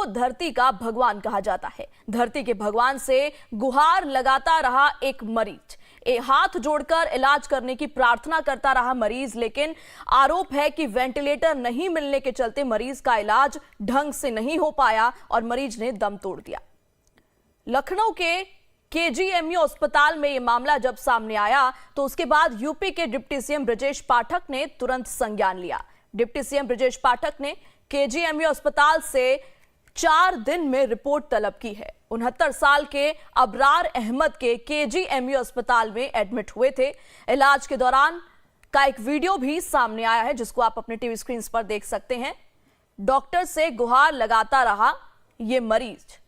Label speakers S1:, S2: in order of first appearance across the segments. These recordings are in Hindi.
S1: धरती का भगवान कहा जाता है। धरती के भगवान से गुहार लगाता रहा एक मरीज, हाथ जोड़कर इलाज करने की प्रार्थना करता रहा मरीज, लेकिन आरोप है कि वेंटिलेटर नहीं मिलने के चलते मरीज का इलाज ढंग से नहीं हो पाया और मरीज ने दम तोड़ दिया। लखनऊ के केजीएमयू अस्पताल में यह मामला जब सामने आया तो उसके बाद यूपी के डिप्टी सीएम ब्रजेश पाठक ने तुरंत संज्ञान लिया। डिप्टी सीएम ब्रजेश पाठक ने केजीएमयू अस्पताल से 4 दिन में रिपोर्ट तलब की है। 69 साल के अबरार अहमद के केजीएमयू अस्पताल में एडमिट हुए थे। इलाज के दौरान का एक वीडियो भी सामने आया है जिसको आप अपने टीवी स्क्रीन पर देख सकते हैं। डॉक्टर से गुहार लगाता रहा ये मरीज।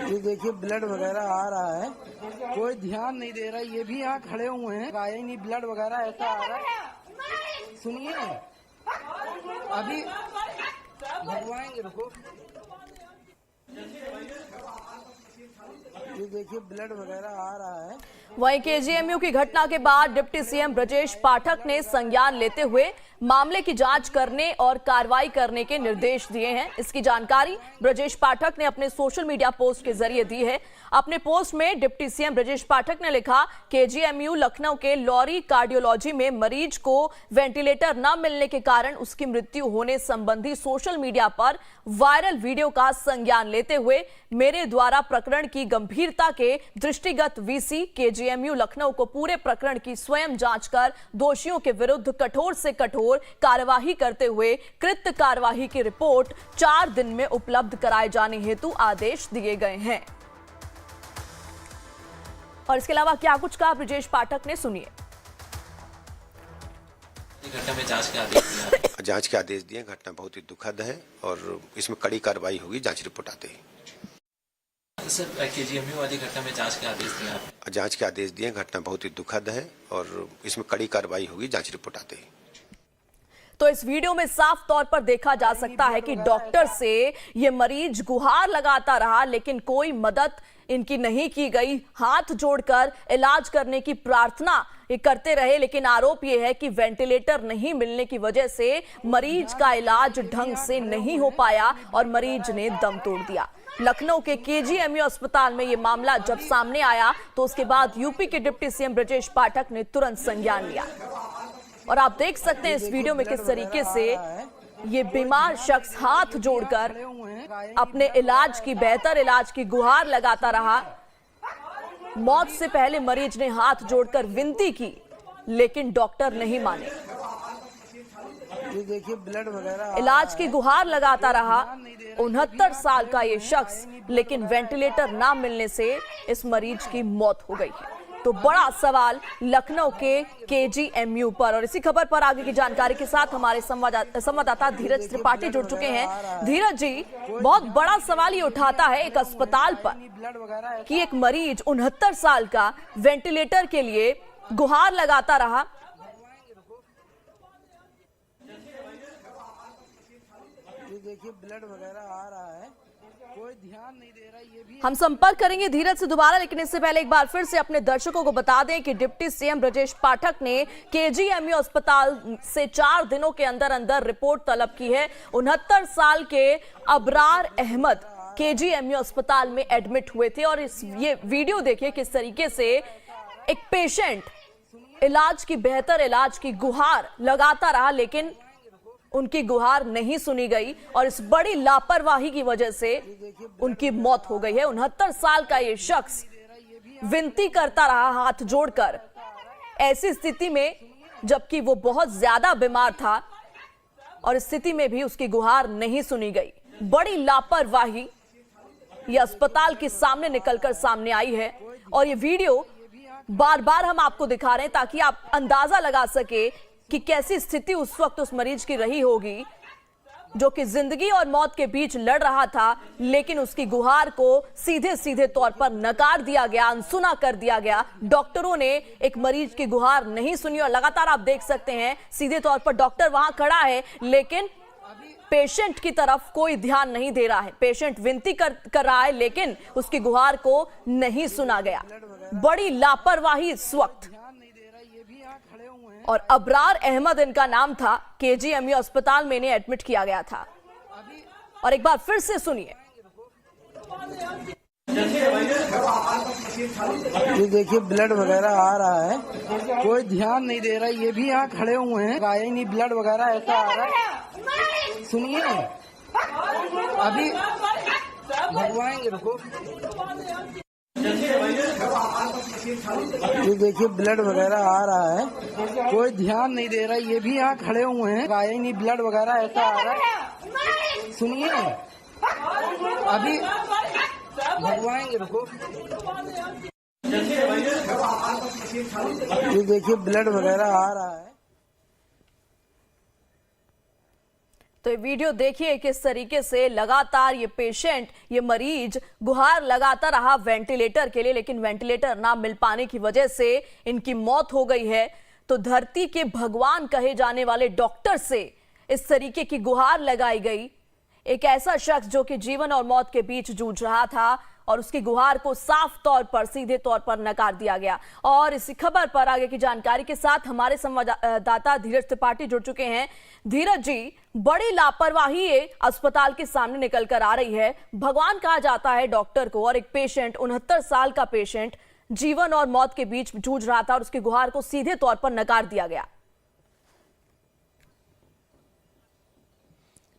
S2: ये देखिए ब्लड वगैरह आ रहा है, कोई ध्यान नहीं दे रहा। ये भी यहाँ खड़े हुए हैं, आया ही नहीं, ब्लड वगैरह ऐसा आ रहा है। सुनिए अभी भगवाएंगे, रुको। ये देखिए ब्लड वगैरह आ रहा है।
S1: वहीं केजीएमयू की घटना के बाद डिप्टी सीएम ब्रजेश पाठक ने संज्ञान लेते हुए मामले की जांच करने और कार्रवाई करने के निर्देश दिए हैं। इसकी जानकारी ब्रजेश पाठक ने अपने सोशल मीडिया पोस्ट के जरिए दी है। अपने पोस्ट में डिप्टी सीएम ब्रजेश पाठक ने लिखा, केजीएमयू लखनऊ के लॉरी कार्डियोलॉजी में मरीज को वेंटिलेटर न मिलने के कारण उसकी मृत्यु होने संबंधी सोशल मीडिया पर वायरल वीडियो का संज्ञान लेते हुए मेरे द्वारा प्रकरण की गंभीरता के दृष्टिगत वीसी केजीएमयू लखनऊ को पूरे प्रकरण की स्वयं जांच कर दोषियों के विरुद्ध कठोर से कठोर कार्यवाही करते हुए कृत्य कार्यवाही की रिपोर्ट 4 दिन में उपलब्ध कराए जाने हेतु आदेश दिए गए हैं। और इसके अलावा क्या कुछ कहा ब्रजेश पाठक ने, सुनिए।
S3: घटना में जांच के आदेश दिए। घटना बहुत ही दुखद है और इसमें कड़ी कार्रवाई होगी जांच रिपोर्ट आते ही।
S4: सर केजीएमयू वाली घटना में जांच के आदेश दिए आप?
S3: जांच के आदेश दिए। घटना बहुत ही दुखद है और इसमें कड़ी कार्रवाई होगी जांच रिपोर्ट आते ही।
S1: तो इस वीडियो में साफ तौर पर देखा जा सकता है कि डॉक्टर से ये मरीज गुहार लगाता रहा लेकिन कोई मदद इनकी नहीं की गई। हाथ जोड़कर इलाज करने की प्रार्थना ये करते रहे, लेकिन आरोप ये है कि वेंटिलेटर नहीं मिलने की वजह से मरीज का इलाज ढंग से नहीं हो पाया और मरीज ने दम तोड़ दिया। लखनऊ के केजीएमयू अस्पताल में यह मामला जब सामने आया तो उसके बाद यूपी के डिप्टी सीएम ब्रजेश पाठक ने तुरंत संज्ञान लिया। और आप देख सकते हैं इस वीडियो में किस तरीके से ये बीमार शख्स हाथ जोड़कर अपने इलाज की, बेहतर इलाज की गुहार लगाता रहा। मौत से पहले मरीज ने हाथ जोड़कर विनती की लेकिन डॉक्टर नहीं माने।
S2: ये देखिए ब्लड वगैरह
S1: इलाज की गुहार लगाता रहा 69 साल का ये शख्स, लेकिन वेंटिलेटर ना मिलने से इस मरीज की मौत हो गई है। तो बड़ा सवाल लखनऊ के केजीएमयू पर। और इसी खबर पर आगे की जानकारी के साथ हमारे संवाददाता धीरज त्रिपाठी जुड़ चुके हैं। धीरज जी, बहुत बड़ा सवाल ये उठाता है एक अस्पताल पर कि एक मरीज 69 साल का वेंटिलेटर के लिए गुहार लगाता रहा।
S2: ये देखिए ब्लड वगैरह आ रहा है, कोई ध्यान नहीं दे रहा। ये भी
S1: हम संपर्क करेंगे धीरज से दोबारा, लेकिन इससे पहले एक बार फिर से अपने दर्शकों को बता दें कि डिप्टी सीएम ब्रजेश पाठक ने केजीएमयू अस्पताल से 4 दिनों के अंदर अंदर रिपोर्ट तलब की है। 69 साल के अबरार अहमद केजीएमयू अस्पताल में एडमिट हुए थे और ये वीडियो देखिए किस तरीके से एक पेशेंट इलाज की, बेहतर इलाज की गुहार लगाता रहा लेकिन उनकी गुहार नहीं सुनी गई और इस बड़ी लापरवाही की वजह से उनकी मौत हो गई है। 69 साल का ये शख्स विनती करता रहा हाथ जोड़कर, ऐसी स्थिति में जबकि वो बहुत ज्यादा बीमार था और इस स्थिति में भी उसकी गुहार नहीं सुनी गई। बड़ी लापरवाही ये अस्पताल के सामने निकलकर सामने आई है और ये वीडियो बार बार हम आपको दिखा रहे हैं ताकि आप अंदाजा लगा सके कि कैसी स्थिति उस वक्त उस मरीज की रही होगी जो कि जिंदगी और मौत के बीच लड़ रहा था, लेकिन उसकी गुहार को सीधे सीधे तौर पर नकार दिया गया, अनसुना कर दिया गया। डॉक्टरों ने एक मरीज की गुहार नहीं सुनी और लगातार आप देख सकते हैं सीधे तौर पर डॉक्टर वहां खड़ा है, लेकिन पेशेंट की तरफ कोई ध्यान नहीं दे रहा है। पेशेंट विनती कर रहा है, लेकिन उसकी गुहार को नहीं सुना गया। बड़ी लापरवाही इस वक्त। और अबरार अहमद इनका नाम था। केजीएमयू अस्पताल में इन्हें एडमिट किया गया था। और एक बार फिर से सुनिए।
S2: ये देखिए ब्लड वगैरह आ रहा है, कोई ध्यान नहीं दे रहा। ये भी यहाँ खड़े हुए हैं, आया ही नहीं। ब्लड वगैरह ऐसा आ रहा है, सुनिए अभी भगवाएंगे, रुको। ये देखिए ब्लड वगैरह आ रहा है, कोई ध्यान नहीं दे रहा। ये भी यहाँ खड़े हुए हैं, आया ही नहीं। ब्लड वगैरह ऐसा आ रहा है, सुनिए अभी भगवाएंगे, रुको। ये देखिए ब्लड वगैरह आ रहा है।
S1: तो ये वीडियो देखिए किस तरीके से लगातार ये पेशेंट, ये मरीज गुहार लगाता रहा वेंटिलेटर के लिए, लेकिन वेंटिलेटर ना मिल पाने की वजह से इनकी मौत हो गई है। तो धरती के भगवान कहे जाने वाले डॉक्टर से इस तरीके की गुहार लगाई गई। एक ऐसा शख्स जो कि जीवन और मौत के बीच जूझ रहा था, और उसकी गुहार को साफ तौर पर, सीधे तौर पर नकार दिया गया। और इसी खबर पर आगे की जानकारी के साथ हमारे संवाददाता धीरज त्रिपाठी जुड़ चुके हैं। धीरज जी, बड़ी लापरवाही अस्पताल के सामने निकल कर आ रही है। भगवान कहा जाता है डॉक्टर को, और एक पेशेंट, 69 साल का पेशेंट जीवन और मौत के बीच जूझ रहा था और उसकी गुहार को सीधे तौर पर नकार दिया गया।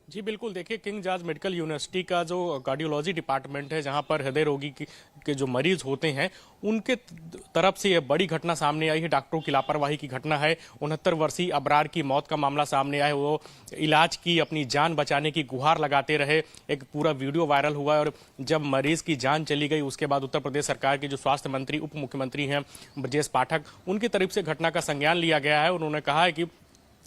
S5: जी बिल्कुल, देखिए किंग जॉर्ज मेडिकल यूनिवर्सिटी का जो कार्डियोलॉजी डिपार्टमेंट है, जहां पर हृदय रोगी के जो मरीज होते हैं, उनके तरफ से यह बड़ी घटना सामने आई है। डॉक्टरों की लापरवाही की घटना है। 69 वर्षीय अबरार की मौत का मामला सामने आया है। वो इलाज की, अपनी जान बचाने की गुहार लगाते रहे। एक पूरा वीडियो वायरल हुआ है, और जब मरीज की जान चली गई उसके बाद उत्तर प्रदेश सरकार के जो स्वास्थ्य मंत्री, उप मुख्यमंत्री हैं ब्रजेश पाठक, उनकी तरफ से घटना का संज्ञान लिया गया है। उन्होंने कहा है कि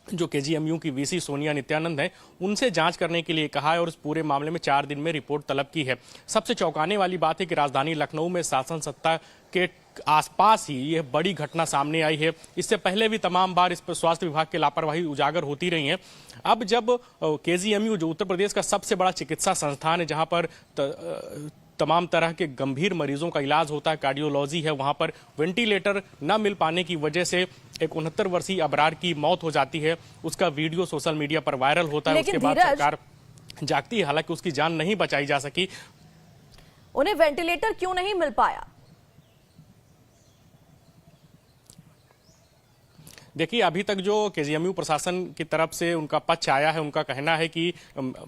S5: जो केजीएमयू की वीसी सोनिया नित्यानंद है, उनसे जांच करने के लिए कहा है, और इस पूरे मामले में 4 दिन में रिपोर्ट तलब की है। सबसे चौंकाने वाली बात है कि राजधानी लखनऊ में शासन सत्ता के आसपास ही यह बड़ी घटना सामने आई है। इससे पहले भी तमाम बार इस पर स्वास्थ्य विभाग की लापरवाही उजागर होती रही है। अब जब केजीएमयू, जो उत्तर प्रदेश का सबसे बड़ा चिकित्सा संस्थान है, जहां पर तमाम तरह के गंभीर मरीजों का इलाज होता है, कार्डियोलॉजी है, वहां पर वेंटिलेटर न मिल पाने की वजह से एक 69 वर्षीय अबरार की मौत हो जाती है। उसका वीडियो सोशल मीडिया पर वायरल होता है। उसके बाद सरकार जागती है, हालांकि उसकी जान नहीं बचाई जा सकी।
S1: उन्हें वेंटिलेटर क्यों नहीं मिल पाया?
S5: देखिए, अभी तक जो केजीएमयू प्रशासन की तरफ से उनका पक्ष आया है, उनका कहना है कि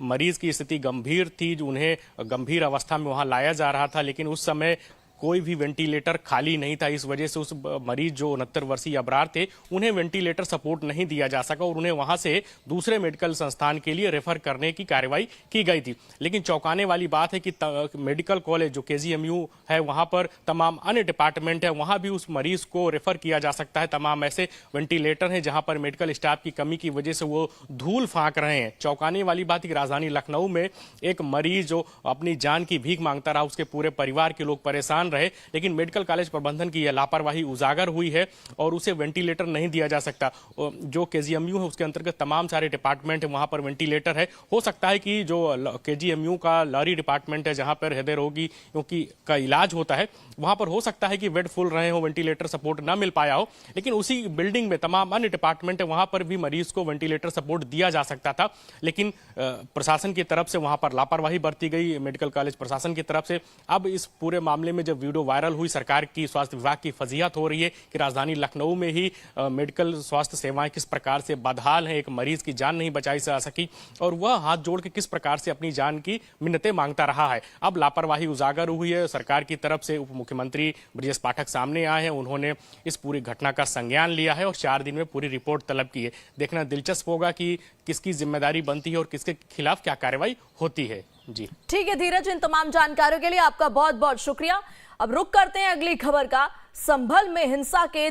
S5: मरीज की स्थिति गंभीर थी, जो उन्हें गंभीर अवस्था में वहां लाया जा रहा था, लेकिन उस समय कोई भी वेंटिलेटर खाली नहीं था। इस वजह से उस मरीज जो 69 वर्षीय अबरार थे, उन्हें वेंटिलेटर सपोर्ट नहीं दिया जा सका, और उन्हें वहां से दूसरे मेडिकल संस्थान के लिए रेफर करने की कार्रवाई की गई थी। लेकिन चौंकाने वाली बात है कि मेडिकल कॉलेज जो केजीएमयू है, वहां पर तमाम अन्य डिपार्टमेंट है, वहां भी उस मरीज को रेफर किया जा सकता है। तमाम ऐसे वेंटिलेटर हैं जहां पर मेडिकल स्टाफ की कमी की वजह से वो धूल फांक रहे हैं। चौंकाने वाली बात है कि राजधानी लखनऊ में एक मरीज जो अपनी जान की भीख मांगता रहा, उसके पूरे परिवार के लोग परेशान रहे, लेकिन मेडिकल कॉलेज प्रबंधन की यह लापरवाही उजागर हुई है, और उसे वेंटिलेटर नहीं दिया जा सकता। जो केजीएमयू है उसके अंतर्गत तमाम सारे डिपार्टमेंट है, वहां पर वेंटिलेटर है। हो सकता है कि जो केजीएमयू का लॉरी डिपार्टमेंट है, जहां पर हृदय रोगियों का इलाज होता है, वहां पर हो सकता है कि बेड फुल रहे हो, वेंटिलेटर सपोर्ट ना मिल पाया हो, लेकिन उसी बिल्डिंग में तमाम अन्य डिपार्टमेंट है, वहां पर भी मरीज को वेंटिलेटर सपोर्ट दिया जा सकता था। लेकिन प्रशासन की तरफ से वहां पर लापरवाही बरती गई, मेडिकल कॉलेज प्रशासन की तरफ से। अब इस पूरे मामले में जब वीडियो वायरल हुई, सरकार की, स्वास्थ्य विभाग की फजीहत हो रही है कि राजधानी लखनऊ में ही मेडिकल स्वास्थ्य सेवाएं किस प्रकार से बदहाल हैं, एक मरीज की जान नहीं बचाई जा सकी, और वह हाथ जोड़ के किस प्रकार से अपनी जान की मिन्नतें मांगता रहा है। अब लापरवाही उजागर हुई है। सरकार की तरफ से उप मुख्यमंत्री ब्रजेश पाठक सामने आए हैं, उन्होंने इस पूरी घटना का संज्ञान लिया है और 4 दिन में पूरी रिपोर्ट तलब की है। देखना दिलचस्प होगा कि किसकी जिम्मेदारी बनती है और किसके खिलाफ क्या कार्रवाई होती है। जी
S1: ठीक है धीरज, इन तमाम जानकारियों के लिए आपका बहुत बहुत शुक्रिया। अब रुक करते हैं अगली खबर का। संभल में हिंसा के